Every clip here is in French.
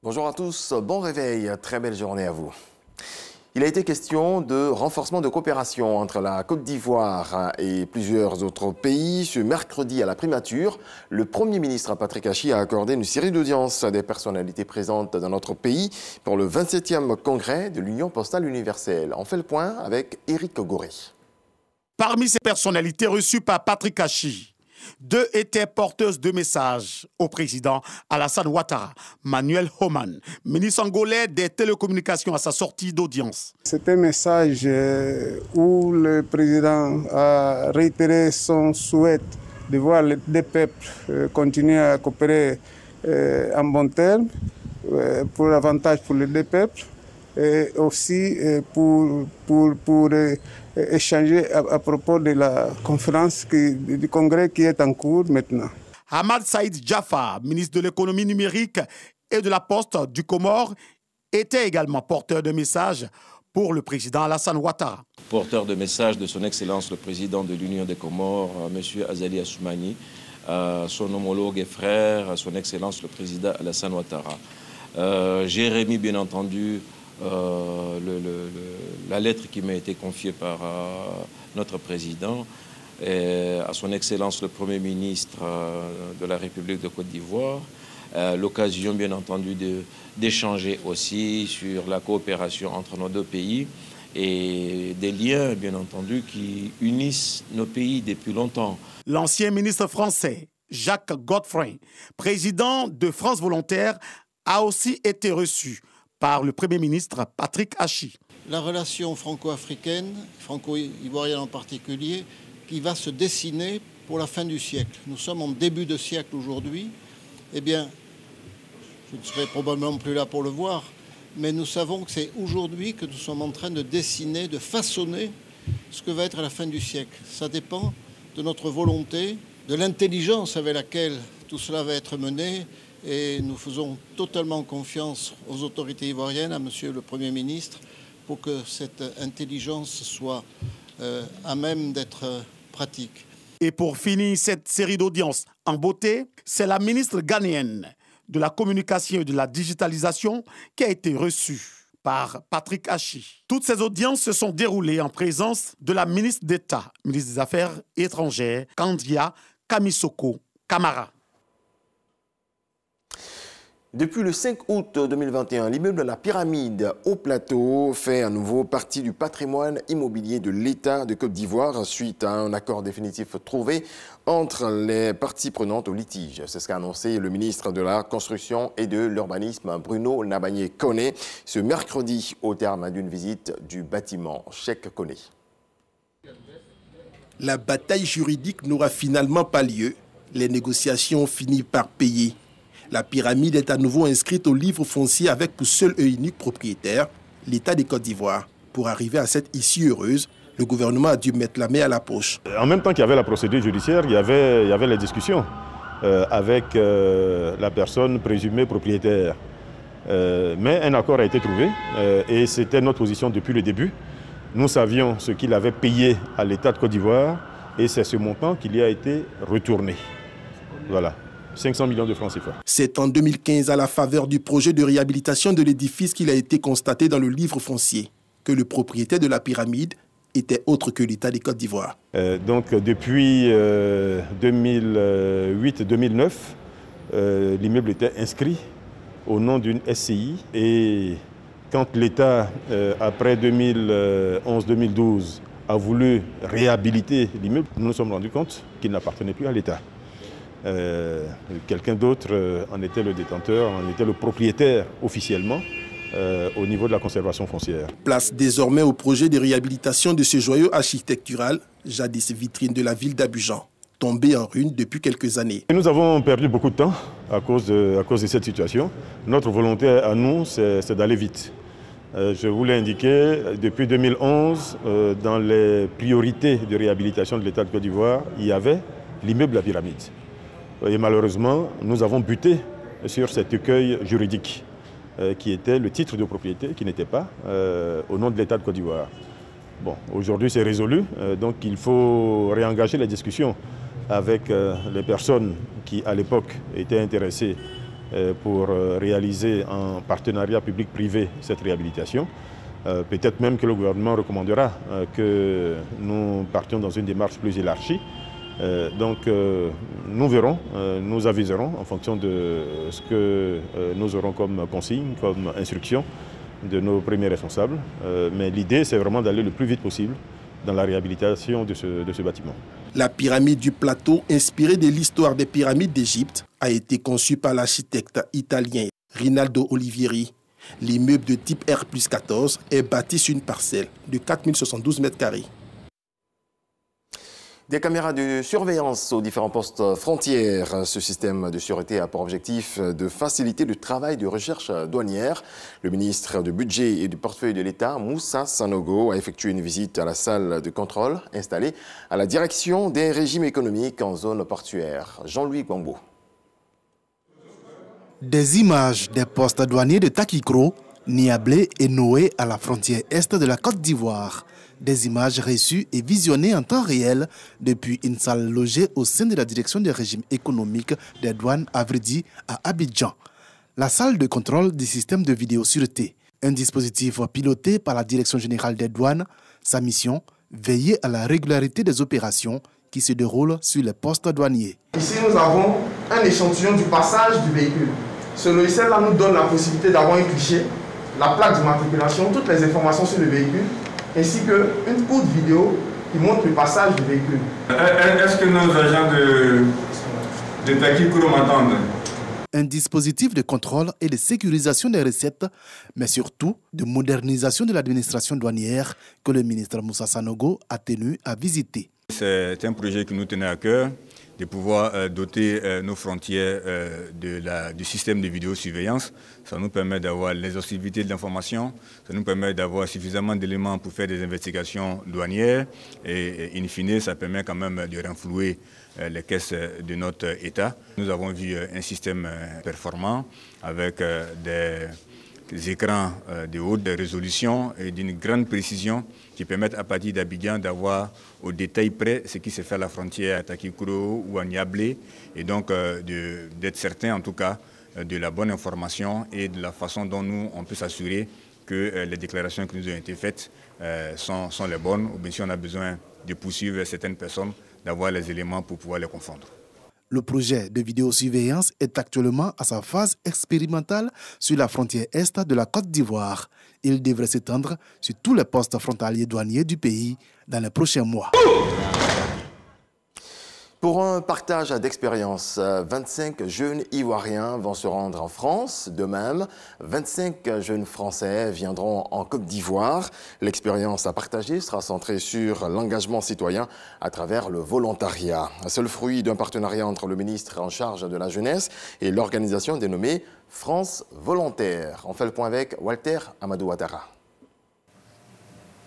Bonjour à tous, bon réveil, très belle journée à vous. Il a été question de renforcement de coopération entre la Côte d'Ivoire et plusieurs autres pays. Ce mercredi à la primature, le Premier ministre Patrick Achi a accordé une série d'audiences à des personnalités présentes dans notre pays pour le 27e congrès de l'Union postale universelle. On fait le point avec Éric Goré. Parmi ces personnalités reçues par Patrick Achi, deux étaient porteuses de messages au président Alassane Ouattara. Manuel Homan, ministre angolais des télécommunications à sa sortie d'audience. C'est un message où le président a réitéré son souhait de voir les deux peuples continuer à coopérer en bon terme pour l'avantage pour les deux peuples et aussi pour échanger à propos de la conférence du congrès qui est en cours maintenant. Hamad Saïd Jaffa, ministre de l'économie numérique et de la poste du Comore, était également porteur de messages pour le président Alassane Ouattara. Porteur de messages de son Excellence le président de l'Union des Comores, M. Azali Assoumani, son homologue et frère, son Excellence le président Alassane Ouattara. Jérémy, bien entendu, la lettre qui m'a été confiée par notre président, et à son Excellence le Premier ministre de la République de Côte d'Ivoire. L'occasion, bien entendu, d'échanger aussi sur la coopération entre nos deux pays et des liens, bien entendu, qui unissent nos pays depuis longtemps. L'ancien ministre français, Jacques Godfrey, président de France Volontaire, a aussi été reçu par le Premier ministre Patrick Achi. La relation franco-africaine, franco-ivoirienne en particulier, qui va se dessiner pour la fin du siècle. Nous sommes en début de siècle aujourd'hui. Eh bien, je ne serai probablement plus là pour le voir, mais nous savons que c'est aujourd'hui que nous sommes en train de dessiner, de façonner ce que va être la fin du siècle. Ça dépend de notre volonté, de l'intelligence avec laquelle tout cela va être mené. Et nous faisons totalement confiance aux autorités ivoiriennes, à Monsieur le Premier ministre, pour que cette intelligence soit à même d'être pratique. Et pour finir cette série d'audiences en beauté, c'est la ministre ghanéenne de la communication et de la digitalisation qui a été reçue par Patrick Achi. Toutes ces audiences se sont déroulées en présence de la ministre d'État, ministre des Affaires étrangères, Kandia Kamisoko Kamara. Depuis le 5 août 2021, l'immeuble La Pyramide au Plateau fait à nouveau partie du patrimoine immobilier de l'État de Côte d'Ivoire suite à un accord définitif trouvé entre les parties prenantes au litige. C'est ce qu'a annoncé le ministre de la Construction et de l'Urbanisme, Bruno Nabagné-Koné, ce mercredi au terme d'une visite du bâtiment. Cheikh Koné. La bataille juridique n'aura finalement pas lieu. Les négociations ont fini par payer. La pyramide est à nouveau inscrite au livre foncier avec pour seul et unique propriétaire l'État de Côte d'Ivoire. Pour arriver à cette issue heureuse, le gouvernement a dû mettre la main à la poche. En même temps qu'il y avait la procédure judiciaire, il y avait les discussions avec la personne présumée propriétaire. Mais un accord a été trouvé et c'était notre position depuis le début. Nous savions ce qu'il avait payé à l'État de Côte d'Ivoire et c'est ce montant qui lui a été retourné. Voilà. 500 millions de francs CFA. C'est en 2015, à la faveur du projet de réhabilitation de l'édifice qu'il a été constaté dans le livre foncier que le propriétaire de la pyramide était autre que l'État de Côte d'Ivoire. Donc depuis 2008-2009, l'immeuble était inscrit au nom d'une SCI et quand l'État, après 2011-2012, a voulu réhabiliter l'immeuble, nous nous sommes rendus compte qu'il n'appartenait plus à l'État. Quelqu'un d'autre en était le détenteur, en était le propriétaire officiellement au niveau de la conservation foncière. Place désormais au projet de réhabilitation de ce joyau architectural, jadis vitrine de la ville d'Abidjan, tombé en ruine depuis quelques années. Nous avons perdu beaucoup de temps à cause de cette situation. Notre volonté à nous, c'est d'aller vite. Je vous l'ai indiqué, depuis 2011, dans les priorités de réhabilitation de l'État de Côte d'Ivoire, il y avait l'immeuble La Pyramide. Et malheureusement, nous avons buté sur cet écueil juridique qui était le titre de propriété qui n'était pas au nom de l'État de Côte d'Ivoire. Bon, aujourd'hui c'est résolu, donc il faut réengager les discussions avec les personnes qui à l'époque étaient intéressées pour réaliser en partenariat public-privé cette réhabilitation. Peut-être même que le gouvernement recommandera que nous partions dans une démarche plus élargie. Donc nous verrons, nous aviserons en fonction de ce que nous aurons comme consigne, comme instruction de nos premiers responsables. Mais l'idée, c'est vraiment d'aller le plus vite possible dans la réhabilitation de ce bâtiment. La pyramide du plateau, inspirée de l'histoire des pyramides d'Égypte, a été conçue par l'architecte italien Rinaldo Olivieri. L'immeuble de type R+14 est bâti sur une parcelle de 4072 mètres carrés. Des caméras de surveillance aux différents postes frontières. Ce système de sûreté a pour objectif de faciliter le travail de recherche douanière. Le ministre du Budget et du Portefeuille de l'État, Moussa Sanogo, a effectué une visite à la salle de contrôle installée à la direction des régimes économiques en zone portuaire. Jean-Louis Gbambo. Des images des postes douaniers de Takikro, Niablé et Noé à la frontière est de la Côte d'Ivoire. Des images reçues et visionnées en temps réel depuis une salle logée au sein de la direction des régimes économiques des douanes Avridi à Abidjan. La salle de contrôle du système de vidéosureté, un dispositif piloté par la direction générale des douanes. Sa mission, veiller à la régularité des opérations qui se déroulent sur les postes douaniers. Ici, nous avons un échantillon du passage du véhicule. Ce logiciel-là nous donne la possibilité d'avoir un cliché, la plaque d'immatriculation, toutes les informations sur le véhicule, ainsi qu'une courte vidéo qui montre le passage du véhicule. Est-ce que nos agents de Takikro m'attendent? Un dispositif de contrôle et de sécurisation des recettes, mais surtout de modernisation de l'administration douanière que le ministre Moussa Sanogo a tenu à visiter. C'est un projet qui nous tenait à cœur, de pouvoir doter nos frontières du système de vidéosurveillance. Ça nous permet d'avoir l'exhaustivité de l'information, ça nous permet d'avoir suffisamment d'éléments pour faire des investigations douanières et in fine, ça permet quand même de renflouer les caisses de notre État. Nous avons vu un système performant avec des écrans de haute résolution et d'une grande précision qui permettent à partir d'Abidjan d'avoir au détail près ce qui se fait à la frontière à Takikro ou à Niablé et donc d'être certain en tout cas de la bonne information et de la façon dont nous on peut s'assurer que les déclarations qui nous ont été faites sont les bonnes ou bien si on a besoin de poursuivre certaines personnes, d'avoir les éléments pour pouvoir les confondre. Le projet de vidéosurveillance est actuellement à sa phase expérimentale sur la frontière est de la Côte d'Ivoire. Il devrait s'étendre sur tous les postes frontaliers douaniers du pays dans les prochains mois. Pour un partage d'expérience, 25 jeunes Ivoiriens vont se rendre en France. De même, 25 jeunes Français viendront en Côte d'Ivoire. L'expérience à partager sera centrée sur l'engagement citoyen à travers le volontariat. C'est le fruit d'un partenariat entre le ministre en charge de la jeunesse et l'organisation dénommée France Volontaire. On fait le point avec Walter Amadou Ouattara.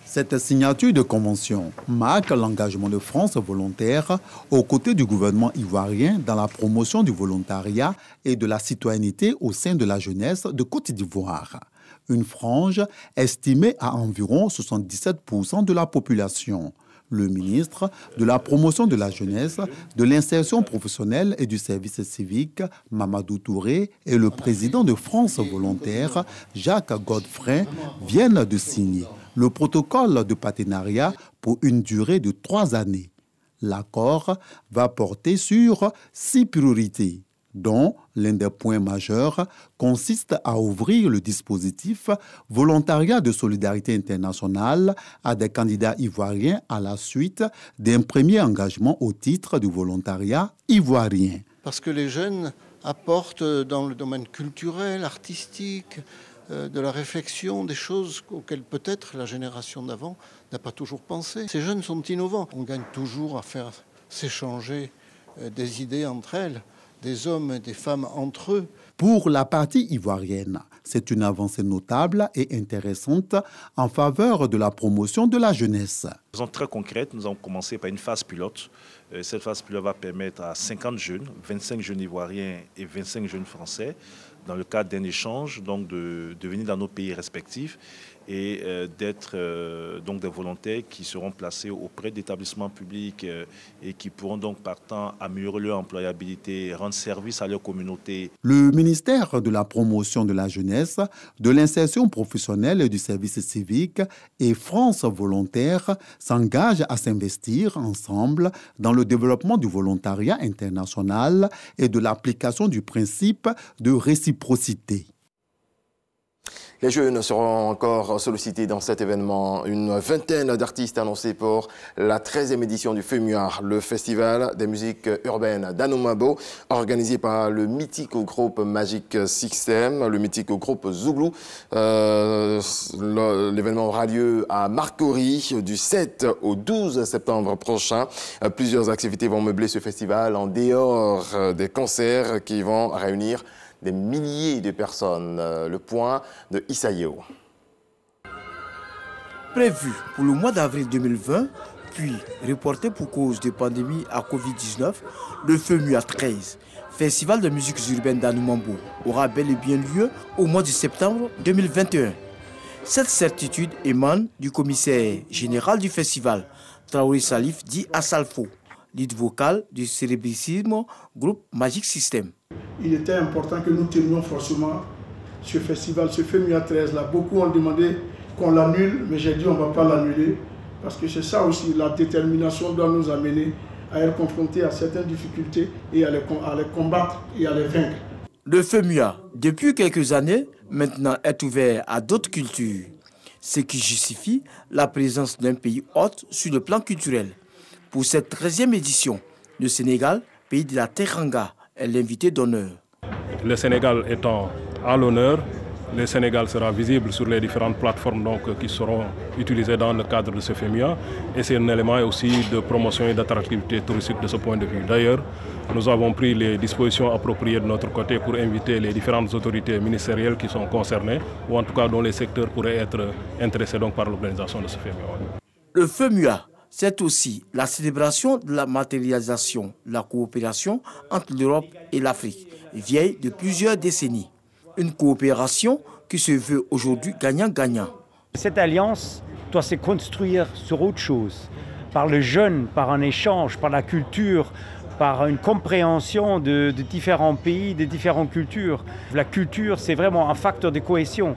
Cette signature de convention marque l'engagement de France Volontaire aux côtés du gouvernement ivoirien dans la promotion du volontariat et de la citoyenneté au sein de la jeunesse de Côte d'Ivoire. Une frange estimée à environ 77% de la population. Le ministre de la promotion de la jeunesse, de l'insertion professionnelle et du service civique, Mamadou Touré, et le président de France Volontaire, Jacques Godfrey, viennent de signer le protocole de partenariat pour une durée de 3 années. L'accord va porter sur 6 priorités, dont l'un des points majeurs consiste à ouvrir le dispositif volontariat de solidarité internationale à des candidats ivoiriens à la suite d'un premier engagement au titre du volontariat ivoirien. Parce que les jeunes apportent dans le domaine culturel, artistique, de la réflexion, des choses auxquelles peut-être la génération d'avant n'a pas toujours pensé. Ces jeunes sont innovants. On gagne toujours à faire s'échanger des idées entre elles, des hommes et des femmes entre eux. Pour la partie ivoirienne, c'est une avancée notable et intéressante en faveur de la promotion de la jeunesse. De façon très concrète, nous avons commencé par une phase pilote Cette phase pilote va permettre à 50 jeunes, 25 jeunes ivoiriens et 25 jeunes français, dans le cadre d'un échange, donc de venir dans nos pays respectifs et d'être donc des volontaires qui seront placés auprès d'établissements publics et qui pourront donc partant améliorer leur employabilité, rendre service à leur communauté. Le ministère de la Promotion de la Jeunesse, de l'Insertion professionnelle et du service civique et France Volontaire s'engagent à s'investir ensemble dans le développement du volontariat international et de l'application du principe de réciprocité. Les jeunes seront encore sollicités dans cet événement. Une vingtaine d'artistes annoncés pour la 13e édition du FEMUA, le festival des musiques urbaines d'Anoumabo, organisé par le mythique groupe Magic System, le mythique groupe Zouglou. L'événement aura lieu à Marcory du 7 au 12 septembre prochain. Plusieurs activités vont meubler ce festival en dehors des concerts qui vont réunir des milliers de personnes. Le point de Issaïo. Prévu pour le mois d'avril 2020, puis reporté pour cause de pandémie à Covid-19, le FEMUA 13, Festival de musiques urbaines d'Anoumabo, aura bel et bien lieu au mois de septembre 2021. Cette certitude émane du commissaire général du festival, Traoré Salif dit Assalfo, lead vocal du célébrissime groupe Magic System. Il était important que nous tenions forcément ce festival, ce FEMUA 13 là. Beaucoup ont demandé qu'on l'annule, mais j'ai dit on ne va pas l'annuler parce que c'est ça aussi, la détermination doit nous amener à être confrontés à certaines difficultés et à les combattre et à les vaincre. Le FEMUA, depuis quelques années, maintenant est ouvert à d'autres cultures, ce qui justifie la présence d'un pays hôte sur le plan culturel. Pour cette 13e édition, le Sénégal, pays de la Teranga, est l'invité d'honneur. Le Sénégal étant à l'honneur, le Sénégal sera visible sur les différentes plateformes qui seront utilisées dans le cadre de ce FEMUA. Et c'est un élément aussi de promotion et d'attractivité touristique de ce point de vue. D'ailleurs, nous avons pris les dispositions appropriées de notre côté pour inviter les différentes autorités ministérielles qui sont concernées, ou en tout cas dont les secteurs pourraient être intéressés par l'organisation de ce FEMUA. Le FEMUA, c'est aussi la célébration de la matérialisation, la coopération entre l'Europe et l'Afrique, vieille de plusieurs décennies. Une coopération qui se veut aujourd'hui gagnant-gagnant. Cette alliance doit se construire sur autre chose, par le jeune, par un échange, par la culture, par une compréhension de différents pays, de différentes cultures. La culture, c'est vraiment un facteur de cohésion.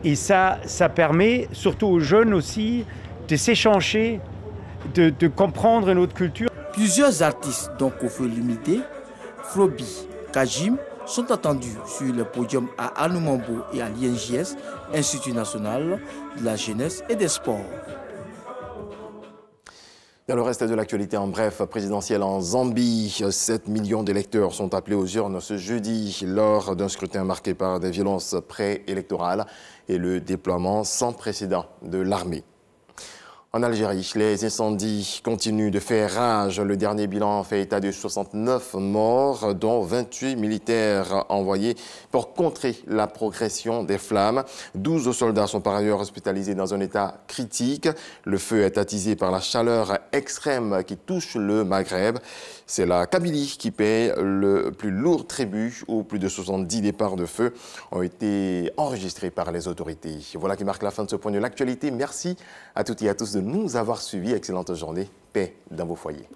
Et ça permet surtout aux jeunes aussi de s'échanger, de comprendre une autre culture. Plusieurs artistes, dont Kofi Olomide, Flobi, Kajim, sont attendus sur le podium à Anoumabo et à l'INJS, Institut national de la jeunesse et des sports. Dans le reste de l'actualité, en bref, présidentielle en Zambie, 7 millions d'électeurs sont appelés aux urnes ce jeudi lors d'un scrutin marqué par des violences préélectorales et le déploiement sans précédent de l'armée. En Algérie, les incendies continuent de faire rage. Le dernier bilan fait état de 69 morts, dont 28 militaires envoyés pour contrer la progression des flammes. 12 soldats sont par ailleurs hospitalisés dans un état critique. Le feu est attisé par la chaleur extrême qui touche le Maghreb. C'est la Kabylie qui paie le plus lourd tribut, où plus de 70 départs de feu ont été enregistrés par les autorités. Voilà qui marque la fin de ce point de l'actualité. Merci à toutes et à tous de nous avoir suivis. Excellente journée. Paix dans vos foyers.